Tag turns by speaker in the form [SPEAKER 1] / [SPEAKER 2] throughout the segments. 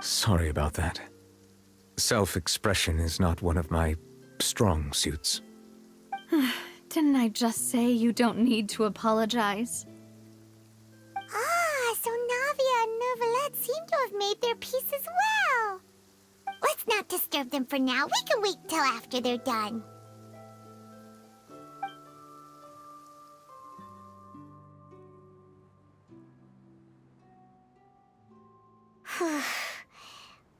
[SPEAKER 1] Sorry about that. Self-expression is not one of my strong suits.
[SPEAKER 2] Didn't I just say you don't need to apologize?
[SPEAKER 3] Ah, so Navia and Neuvillette seem to have made their peace as well. Let's not disturb them for now. We can wait till after they're done.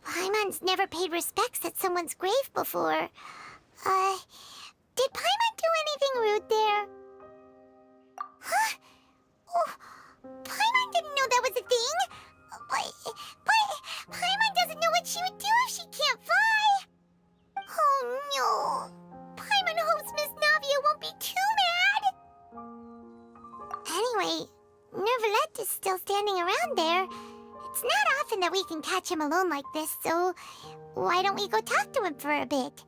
[SPEAKER 3] Paimon's never paid respects at someone's grave before. Did Paimon do anything rude there? Huh? Oh, Paimon didn't know that was a thing. But Paimon doesn't know what she would do if she can't fly. Oh no. Paimon hopes Miss Navia won't be too mad. Anyway, Neuvillette is still standing around there. It's not often that we can catch him alone like this, so why don't we go talk to him for a bit?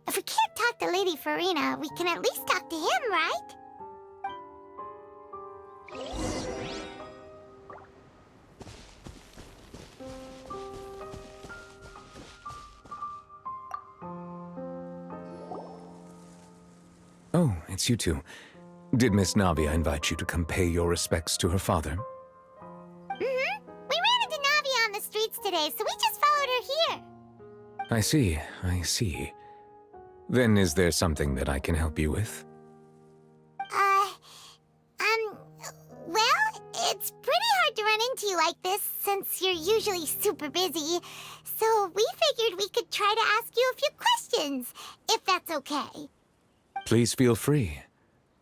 [SPEAKER 3] If we can't talk to Lady Farina, we can at least talk to him, right?
[SPEAKER 1] Oh, it's you two. Did Miss Navia invite you to come pay your respects to her father?
[SPEAKER 3] Mm-hmm. We ran into Navia on the streets today, so we just followed her here.
[SPEAKER 1] I see, I see. Then is there something that I can help you with?
[SPEAKER 3] Well, it's pretty hard to run into you like this since you're usually super busy. So we figured we could try to ask you a few questions, if that's okay.
[SPEAKER 1] Please feel free.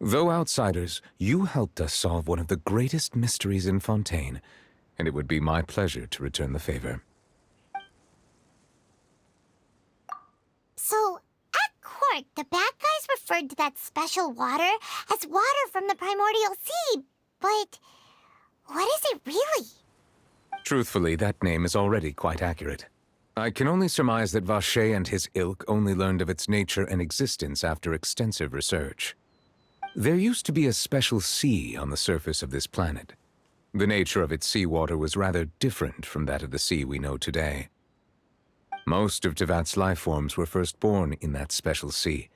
[SPEAKER 1] Though outsiders, you helped us solve one of the greatest mysteries in Fontaine, and it would be my pleasure to return the favor.
[SPEAKER 3] So, at court, the bad guys referred to that special water as water from the primordial sea, but what is it really?
[SPEAKER 1] Truthfully, that name is already quite accurate. I can only surmise that Vacher and his ilk only learned of its nature and existence after extensive research. There used to be a special sea on the surface of this planet. The nature of its seawater was rather different from that of the sea we know today. Most of Tevat's life forms were first born in that special sea.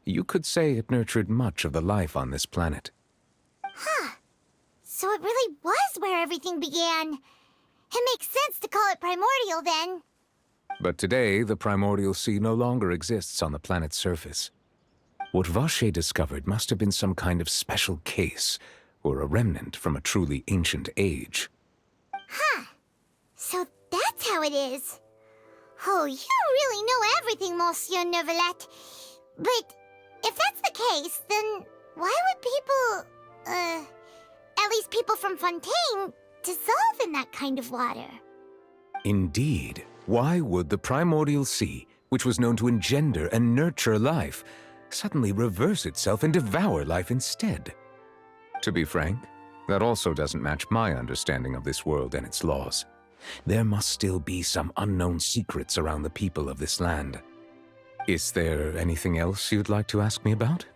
[SPEAKER 1] You could say it nurtured much of the life on this planet.
[SPEAKER 3] Huh. So it really was where everything began. It makes sense to call it primordial then.
[SPEAKER 1] But today, the primordial sea no longer exists on the planet's surface. What Vacher discovered must have been some kind of special case, or a remnant from a truly ancient age.
[SPEAKER 3] Huh. So that's how it is. Oh, you really know everything, Monsieur Neuvillette. But if that's the case, then why would people, at least people from Fontaine, dissolve in that kind of water?
[SPEAKER 1] Indeed. Why would the primordial sea, which was known to engender and nurture life, suddenly reverse itself and devour life instead? To be frank, that also doesn't match my understanding of this world and its laws. There must still be some unknown secrets around the people of this land. Is there anything else you'd like to ask me about?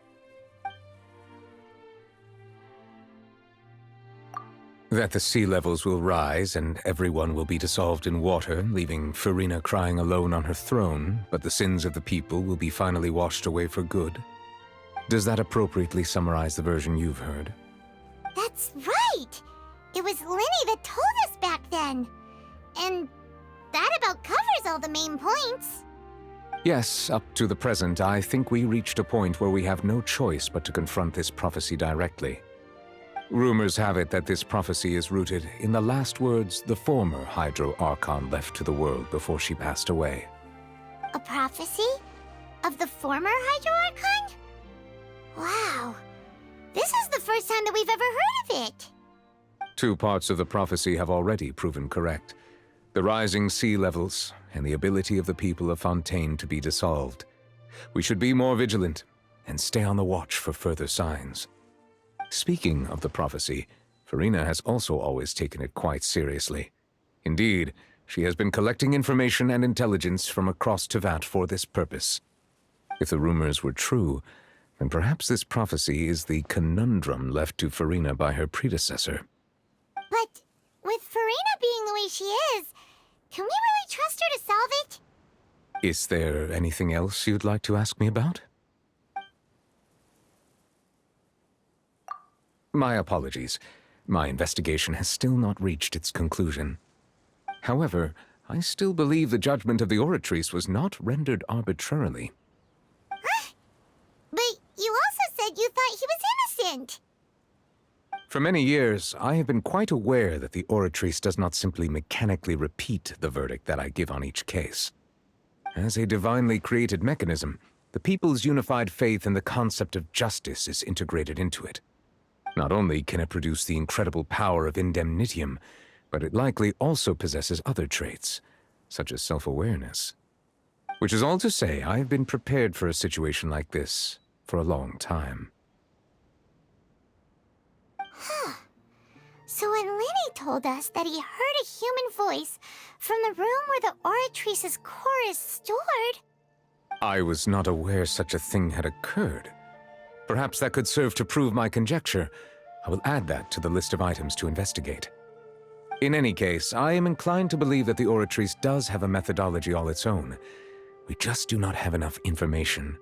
[SPEAKER 1] That the sea levels will rise and everyone will be dissolved in water, leaving Farina crying alone on her throne, but the sins of the people will be finally washed away for good. Does that appropriately summarize the version you've heard?
[SPEAKER 3] That's right! It was Linny that told us back then. And that about covers all the main points.
[SPEAKER 1] Yes, up to the present, I think we reached a point where we have no choice but to confront this prophecy directly. Rumors have it that this prophecy is rooted in the last words the former Hydro Archon left to the world before she passed away.
[SPEAKER 3] A prophecy? Of the former Hydro Archon? Wow. This is the first time that we've ever heard of it.
[SPEAKER 1] Two parts of the prophecy have already proven correct. The rising sea levels and the ability of the people of Fontaine to be dissolved. We should be more vigilant and stay on the watch for further signs. Speaking of the prophecy, Farina has also always taken it quite seriously. Indeed, she has been collecting information and intelligence from across Tevat for this purpose. If the rumors were true, then perhaps this prophecy is the conundrum left to Farina by her predecessor.
[SPEAKER 3] But with Farina being the way she is, Can we really trust her to solve it?
[SPEAKER 1] Is there anything else you'd like to ask me about? My apologies. My investigation has still not reached its conclusion. However, I still believe the judgment of the Oratrice was not rendered arbitrarily.
[SPEAKER 3] But you also said you thought he was innocent.
[SPEAKER 1] For many years, I have been quite aware that the Oratrice does not simply mechanically repeat the verdict that I give on each case. As a divinely created mechanism, the people's unified faith in the concept of justice is integrated into it. Not only can it produce the incredible power of indemnitium, but it likely also possesses other traits, such as self-awareness. Which is all to say, I have been prepared for a situation like this for a long time.
[SPEAKER 3] So when Lenny told us that he heard a human voice from the room where the Oratrice's core is stored...
[SPEAKER 1] I was not aware such a thing had occurred. Perhaps that could serve to prove my conjecture. I will add that to the list of items to investigate. In any case, I am inclined to believe that the Oratrice does have a methodology all its own. We just do not have enough information.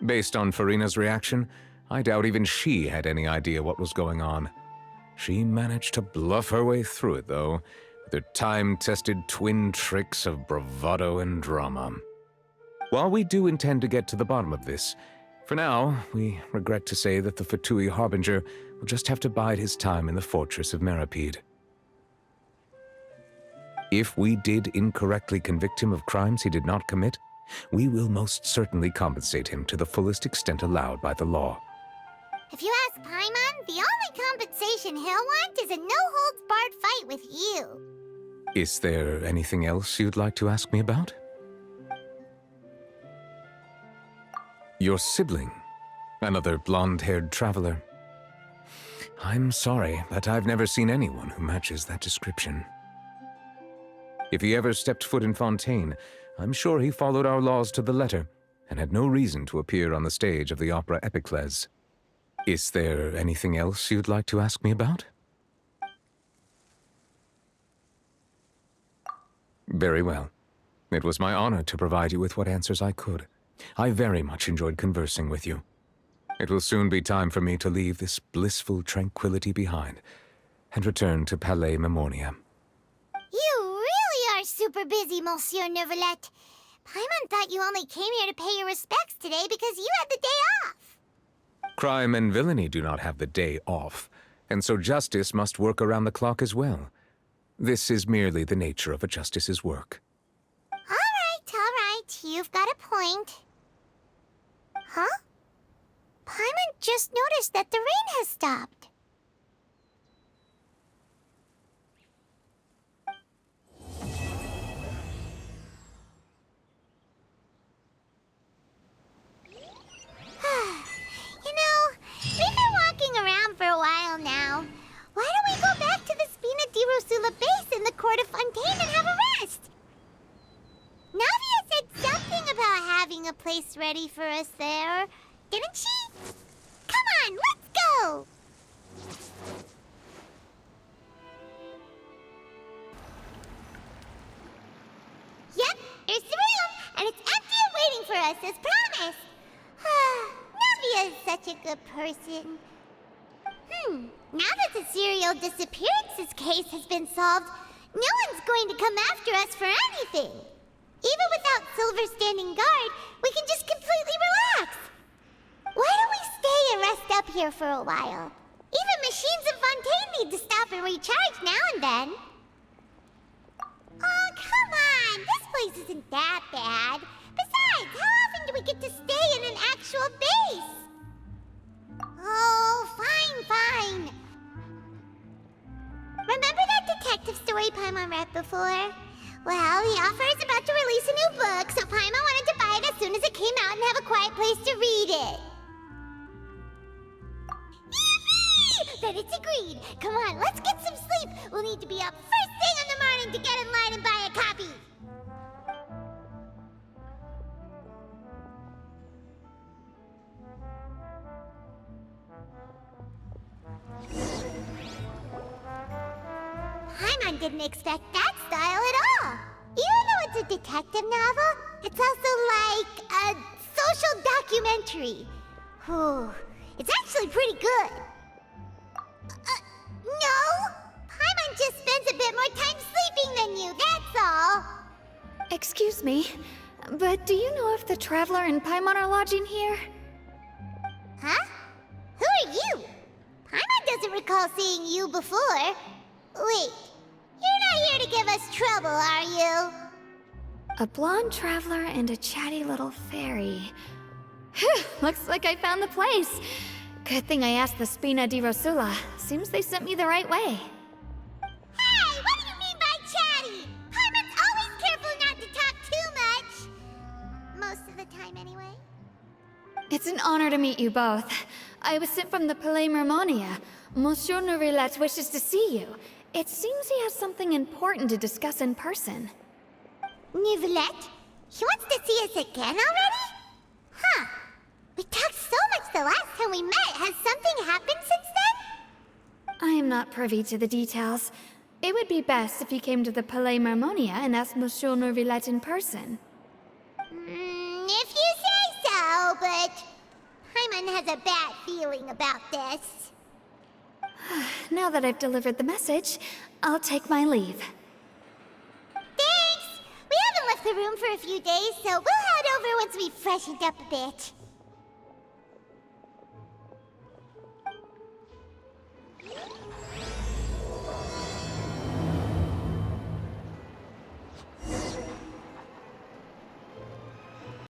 [SPEAKER 1] Based on Farina's reaction, I doubt even she had any idea what was going on. She managed to bluff her way through it, though, with her time-tested twin tricks of bravado and drama. While we do intend to get to the bottom of this, for now, we regret to say that the Fatui Harbinger will just have to bide his time in the fortress of Meripede. If we did incorrectly convict him of crimes he did not commit, we will most certainly compensate him to the fullest extent allowed by the law.
[SPEAKER 3] If you ask Paimon, the only compensation he'll want is a no-holds-barred fight with you.
[SPEAKER 1] Is there anything else you'd like to ask me about? Your sibling, another blonde-haired traveler. I'm sorry, but I've never seen anyone who matches that description. If he ever stepped foot in Fontaine, I'm sure he followed our laws to the letter and had no reason to appear on the stage of the opera Epiclese. Is there anything else you'd like to ask me about? Very well. It was my honor to provide you with what answers I could. I very much enjoyed conversing with you. It will soon be time for me to leave this blissful tranquility behind and return to Palais Memoria.
[SPEAKER 3] You really are super busy, Monsieur Neuvillette. Paimon thought you only came here to pay your respects today because you had the day off.
[SPEAKER 1] Crime and villainy do not have the day off, and so justice must work around the clock as well. This is merely the nature of a justice's work.
[SPEAKER 3] All right, you've got a point. Huh? Paimon just noticed that the rain has stopped. We've been walking around for a while now. Why don't we go back to the Spina di Rosula base in the court of Fontaine and have a rest? Navia said something about having a place ready for us there, didn't she? Come on, let's go! Yep, here's the room, and it's empty and waiting for us as promised. Navia is such a good person. Now that the serial disappearances case has been solved, no one's going to come after us for anything. Even without Silver standing guard, we can just completely relax. Why don't we stay and rest up here for a while? Even machines in Fontaine need to stop and recharge now and then. Oh, come on! This place isn't that bad. Besides, how often do we get to stay in an actual base? Oh, fine. Remember that detective story Paimon read before? Well, the author is about to release a new book, so Paimon wanted to buy it as soon as it came out and have a quiet place to read it. Yippee! Then it's agreed. Come on, let's get some sleep. We'll need to be up first thing in the morning to get in line and buy a copy. Paimon did wouldn't expect that style at all. Even though it's a detective novel, it's also like a social documentary. Whew, it's actually pretty good. No! Paimon just spends a bit more time sleeping than you, that's all.
[SPEAKER 2] Excuse me, but do you know if the Traveler and Paimon are lodging here?
[SPEAKER 3] Huh? Who are you? Paimon doesn't recall seeing you before. Wait, you're not here to give us trouble, are you?
[SPEAKER 2] A blonde traveler and a chatty little fairy. Phew, looks like I found the place. Good thing I asked the Spina di Rosula. Seems they sent me the right way.
[SPEAKER 3] Hey, what do you mean by chatty? Paimon's always careful not to talk too much. Most of the time, anyway.
[SPEAKER 2] It's an honor to meet you both. I was sent from the Palais Mermonia. Monsieur Nourilette wishes to see you. It seems he has something important to discuss in person.
[SPEAKER 3] Nourilette? He wants to see us again already? Huh. We talked so much the last time we met. Has something happened since then?
[SPEAKER 2] I am not privy to the details. It would be best if you came to the Palais Mermonia and asked Monsieur Nourilette in person.
[SPEAKER 3] If you say so, but Paimon has a bad feeling about this.
[SPEAKER 2] Now that I've delivered the message, I'll take my leave.
[SPEAKER 3] Thanks! We haven't left the room for a few days, so we'll head over once we've freshened up a bit.